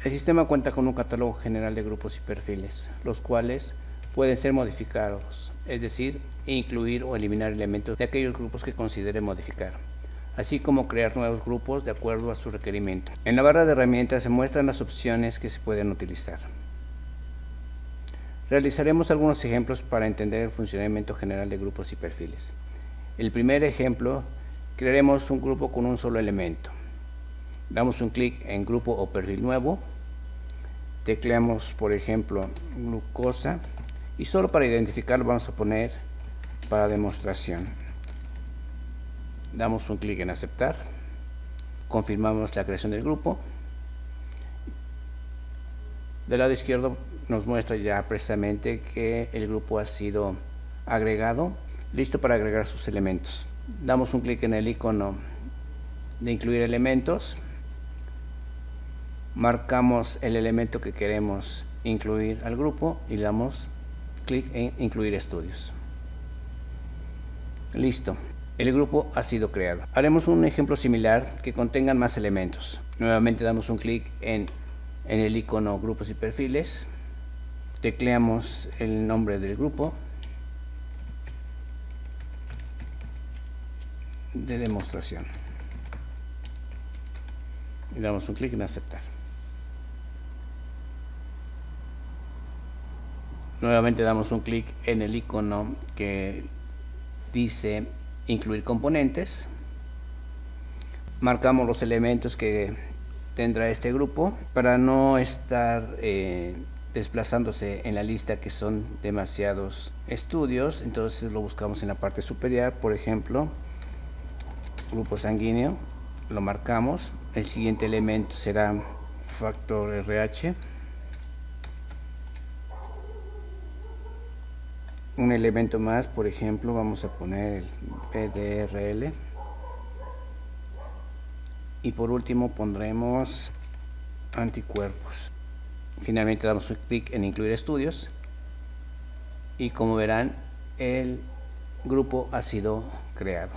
El sistema cuenta con un catálogo general de grupos y perfiles, los cuales pueden ser modificados, es decir, incluir o eliminar elementos de aquellos grupos que considere modificar, así como crear nuevos grupos de acuerdo a su requerimiento. En la barra de herramientas se muestran las opciones que se pueden utilizar. Realizaremos algunos ejemplos para entender el funcionamiento general de grupos y perfiles. El primer ejemplo, crearemos un grupo con un solo elemento. Damos un clic en grupo o perfil nuevo, tecleamos por ejemplo glucosa y solo para identificarlo vamos a poner para demostración. Damos un clic en aceptar, confirmamos la creación del grupo. Del lado izquierdo nos muestra ya precisamente que el grupo ha sido agregado, listo para agregar sus elementos. Damos un clic en el icono de incluir elementos, marcamos el elemento que queremos incluir al grupo y le damos clic en incluir estudios. Listo, el grupo ha sido creado. Haremos un ejemplo similar que contengan más elementos. Nuevamente damos un clic en el icono grupos y perfiles, tecleamos el nombre del grupo de demostración y damos un clic en aceptar. Nuevamente damos un clic en el icono que dice incluir componentes, marcamos los elementos que tendrá este grupo para no estar desplazándose en la lista, que son demasiados estudios. Entonces lo buscamos en la parte superior, por ejemplo grupo sanguíneo, lo marcamos. El siguiente elemento será factor RH, un elemento más, por ejemplo vamos a poner el PDRL, y por último pondremos anticuerpos. Finalmente damos un clic en incluir estudios y como verán el grupo ha sido creado.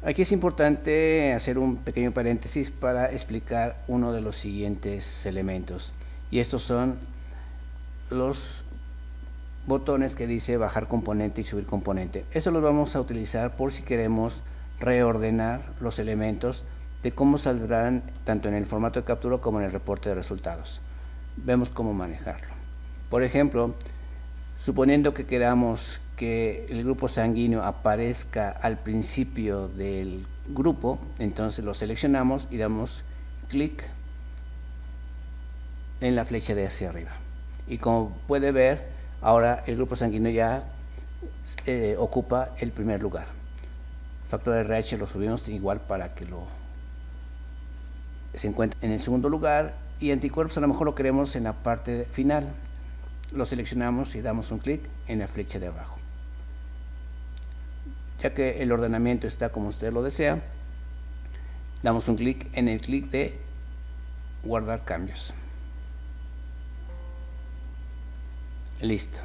Aquí es importante hacer un pequeño paréntesis para explicar uno de los siguientes elementos, y estos son los botones que dice bajar componente y subir componente. Eso los vamos a utilizar por si queremos reordenar los elementos de cómo saldrán tanto en el formato de captura como en el reporte de resultados. Vemos cómo manejarlo. Por ejemplo, suponiendo que queramos que el grupo sanguíneo aparezca al principio del grupo, entonces lo seleccionamos y damos clic en la flecha de hacia arriba. Y como puede ver, ahora el grupo sanguíneo ya ocupa el primer lugar. Factor RH lo subimos igual para que se encuentre en el segundo lugar, y anticuerpos a lo mejor lo queremos en la parte final. Lo seleccionamos y damos un clic en la flecha de abajo. Ya que el ordenamiento está como usted lo desea, damos un clic en el clic de guardar cambios. Listo.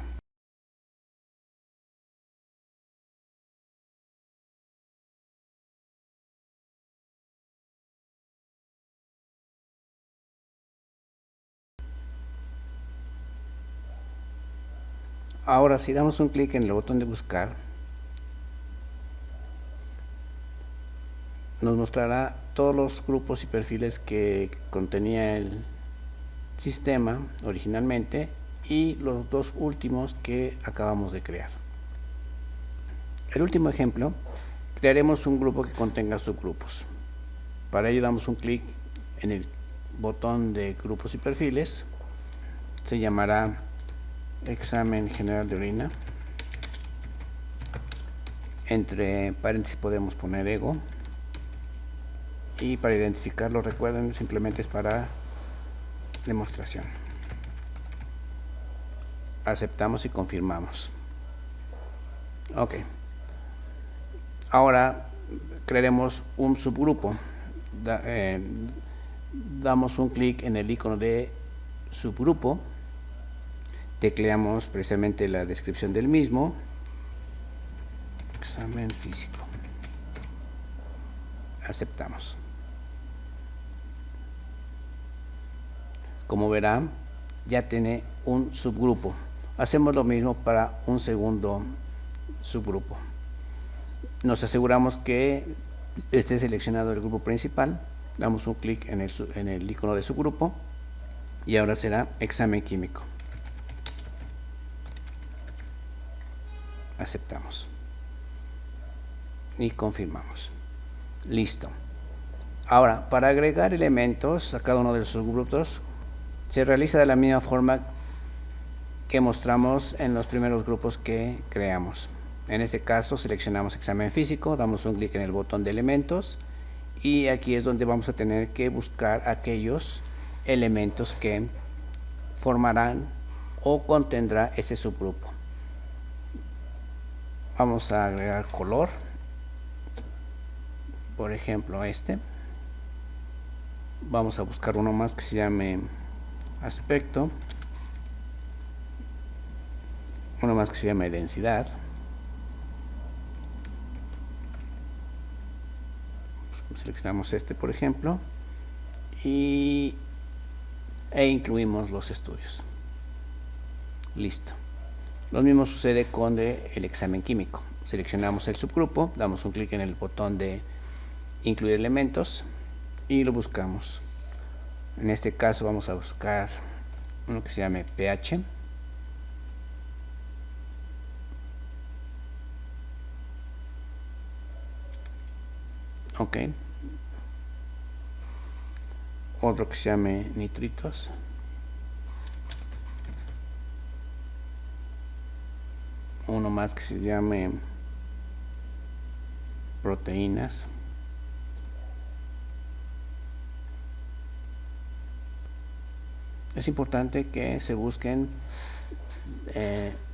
Ahora si damos un clic en el botón de buscar, nos mostrará todos los grupos y perfiles que contenía el sistema originalmente y los dos últimos que acabamos de crear. El último ejemplo, crearemos un grupo que contenga subgrupos. Para ello damos un clic en el botón de grupos y perfiles, se llamará examen general de orina, entre paréntesis podemos poner ego, y para identificarlo, recuerden, simplemente es para demostración. Aceptamos y confirmamos. Ok. Ahora crearemos un subgrupo. Damos un clic en el icono de subgrupo, tecleamos precisamente la descripción del mismo, examen físico. Aceptamos. Como verán, ya tiene un subgrupo. Hacemos lo mismo para un segundo subgrupo. Nos aseguramos que esté seleccionado el grupo principal. Damos un clic en el icono de subgrupo y ahora será examen químico. Aceptamos y confirmamos. Listo. Ahora, para agregar elementos a cada uno de los subgrupos se realiza de la misma forma que mostramos en los primeros grupos que creamos. En este caso seleccionamos examen físico, damos un clic en el botón de elementos y aquí es donde vamos a tener que buscar aquellos elementos que formarán o contendrá ese subgrupo. Vamos a agregar color, por ejemplo este. Vamos a buscar uno más que se llame aspecto, uno más que se llame densidad, seleccionamos este por ejemplo e incluimos los estudios. Listo. Lo mismo sucede con el examen químico. Seleccionamos el subgrupo, damos un clic en el botón de incluir elementos y lo buscamos. En este caso vamos a buscar uno que se llame pH. Ok. Otro que se llame nitritos. Uno más que se llame proteínas. Es importante que se busquen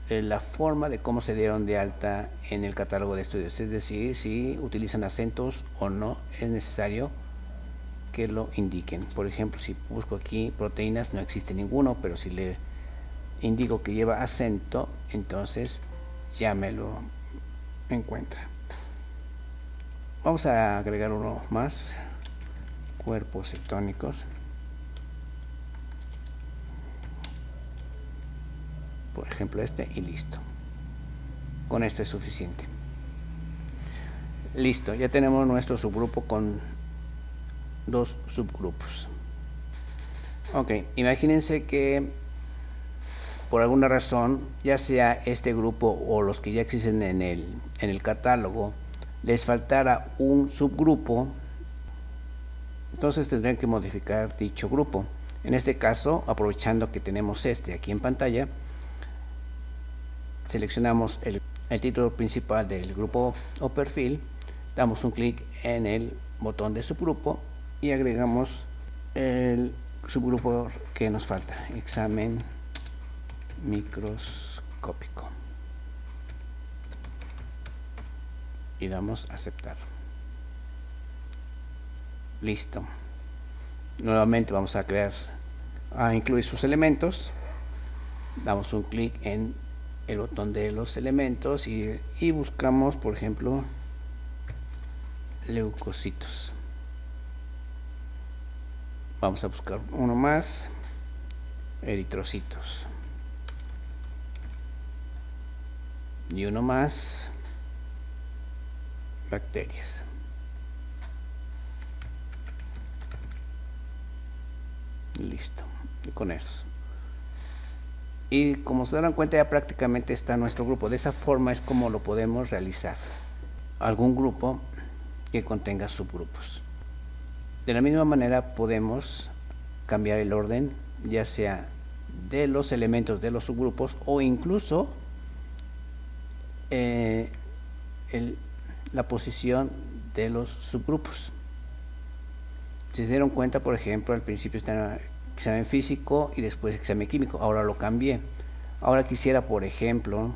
la forma de cómo se dieron de alta en el catálogo de estudios, es decir, si utilizan acentos o no, es necesario que lo indiquen. Por ejemplo, si busco aquí proteínas, no existe ninguno, pero si le indico que lleva acento, entonces ya me lo encuentra. Vamos a agregar uno más, cuerpos cetónicos. Por ejemplo este, y listo. Con esto es suficiente. Listo, ya tenemos nuestro subgrupo con dos subgrupos. Ok, imagínense que por alguna razón, ya sea este grupo o los que ya existen en el catálogo, les faltara un subgrupo, entonces tendrían que modificar dicho grupo. En este caso, aprovechando que tenemos este aquí en pantalla, seleccionamos el título principal del grupo o perfil, damos un clic en el botón de subgrupo y agregamos el subgrupo que nos falta, examen microscópico, y damos a aceptar. Listo. Nuevamente vamos a incluir sus elementos, damos un clic en el botón de los elementos y buscamos, por ejemplo, leucocitos. Vamos a buscar uno más, eritrocitos, y uno más, bacterias. Listo, y con eso. Y como se darán cuenta, ya prácticamente está nuestro grupo. De esa forma es como lo podemos realizar. Algún grupo que contenga subgrupos. De la misma manera podemos cambiar el orden, ya sea de los elementos de los subgrupos o incluso la posición de los subgrupos. Si se dieron cuenta, por ejemplo, al principio está examen físico y después examen químico. Ahora lo cambié. Ahora quisiera, por ejemplo,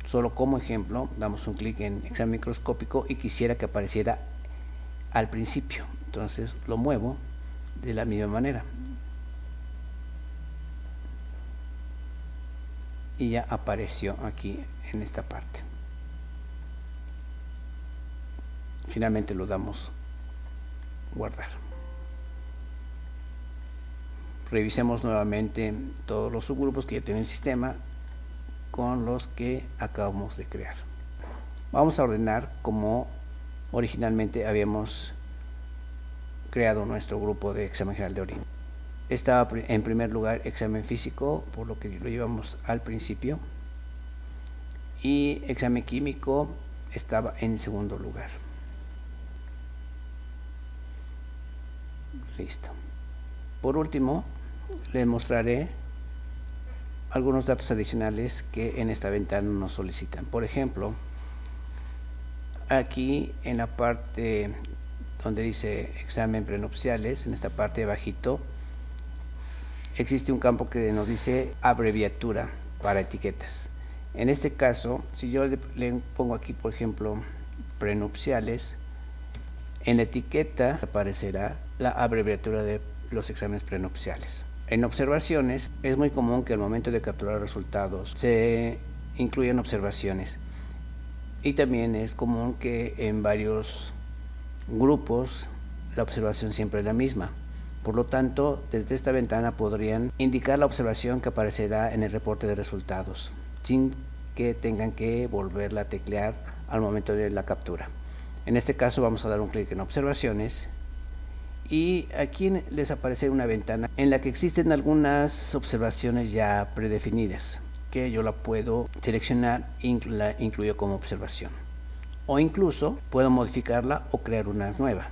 solo como ejemplo, damos un clic en examen microscópico y quisiera que apareciera al principio. Entonces lo muevo de la misma manera. Y ya apareció aquí en esta parte. Finalmente lo damos guardar. revisemos nuevamente todos los subgrupos que ya tiene el sistema con los que acabamos de crear. Vamos a ordenar como originalmente habíamos creado nuestro grupo de examen general de orina. Estaba en primer lugar examen físico, por lo que lo llevamos al principio, y examen químico estaba en segundo lugar. Listo. Por último, les mostraré algunos datos adicionales que en esta ventana nos solicitan. Por ejemplo, aquí en la parte donde dice examen prenupciales, en esta parte bajito, existe un campo que nos dice abreviatura para etiquetas. En este caso, si yo le pongo aquí, por ejemplo, prenupciales, en la etiqueta aparecerá la abreviatura de los exámenes prenupciales. En observaciones, es muy común que al momento de capturar resultados se incluyan observaciones. Y también es común que en varios grupos la observación siempre es la misma. Por lo tanto, desde esta ventana podrían indicar la observación que aparecerá en el reporte de resultados, sin que tengan que volverla a teclear al momento de la captura. En este caso vamos a dar un clic en observaciones y aquí les aparece una ventana en la que existen algunas observaciones ya predefinidas, que yo la puedo seleccionar y la incluyo como observación, o incluso puedo modificarla o crear una nueva.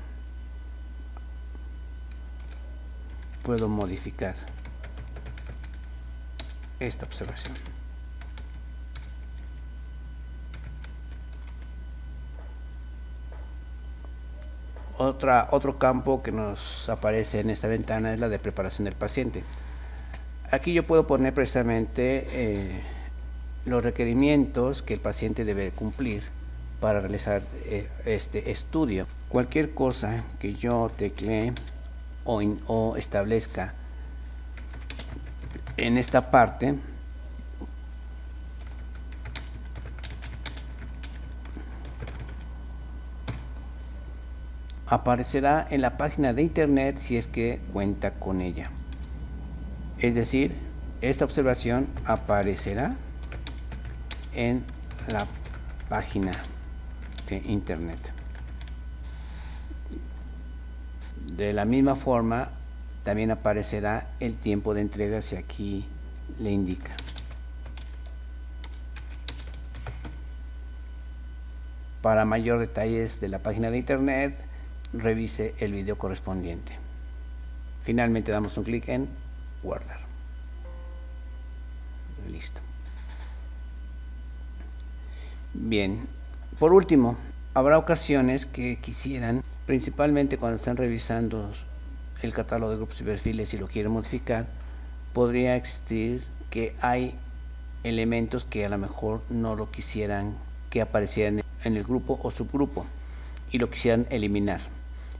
Puedo modificar esta observación. Otro campo que nos aparece en esta ventana es la de preparación del paciente. Aquí yo puedo poner precisamente los requerimientos que el paciente debe cumplir para realizar este estudio. Cualquier cosa que yo teclee o establezca en esta parte aparecerá en la página de internet si es que cuenta con ella. Es decir, esta observación aparecerá en la página de internet. De la misma forma, también aparecerá el tiempo de entrega si aquí le indica. Para mayor detalles de la página de internet, revise el video correspondiente. Finalmente damos un clic en guardar. Listo. Bien, por último, habrá ocasiones que quisieran, principalmente cuando están revisando el catálogo de grupos y perfiles y lo quieren modificar, podría existir que hay elementos que a lo mejor no lo quisieran que aparecieran en el grupo o subgrupo y lo quisieran eliminar.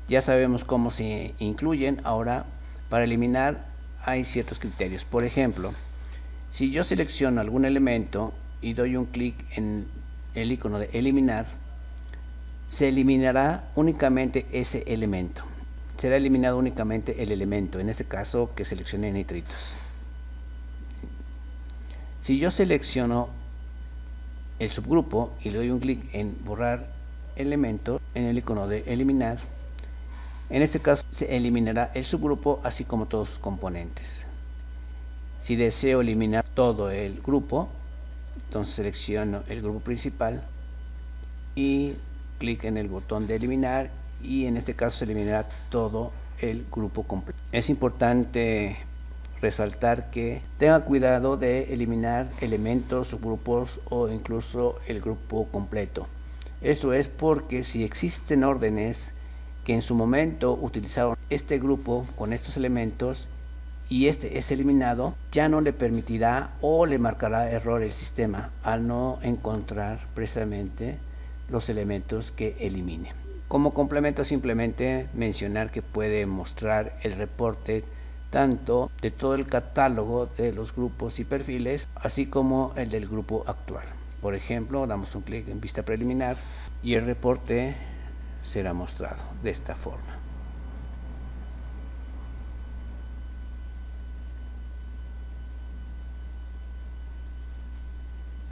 Ya sabemos cómo se incluyen. Ahora, para eliminar hay ciertos criterios. Por ejemplo, si yo selecciono algún elemento y doy un clic en el icono de eliminar, se eliminará únicamente ese elemento. Será eliminado únicamente el elemento, en este caso que seleccioné nitritos. Si yo selecciono el subgrupo y le doy un clic en borrar elemento en el icono de eliminar, en este caso se eliminará el subgrupo así como todos sus componentes. Si deseo eliminar todo el grupo, entonces selecciono el grupo principal y clic en el botón de eliminar, y en este caso se eliminará todo el grupo completo. Es importante resaltar que tenga cuidado de eliminar elementos, subgrupos o incluso el grupo completo. Eso es porque si existen órdenes que en su momento utilizaron este grupo con estos elementos y este es eliminado, ya no le permitirá o le marcará error el sistema al no encontrar precisamente los elementos que elimine. Como complemento, simplemente mencionar que puede mostrar el reporte tanto de todo el catálogo de los grupos y perfiles, así como el del grupo actual. Por ejemplo, damos un clic en vista preliminar y el reporte será mostrado de esta forma.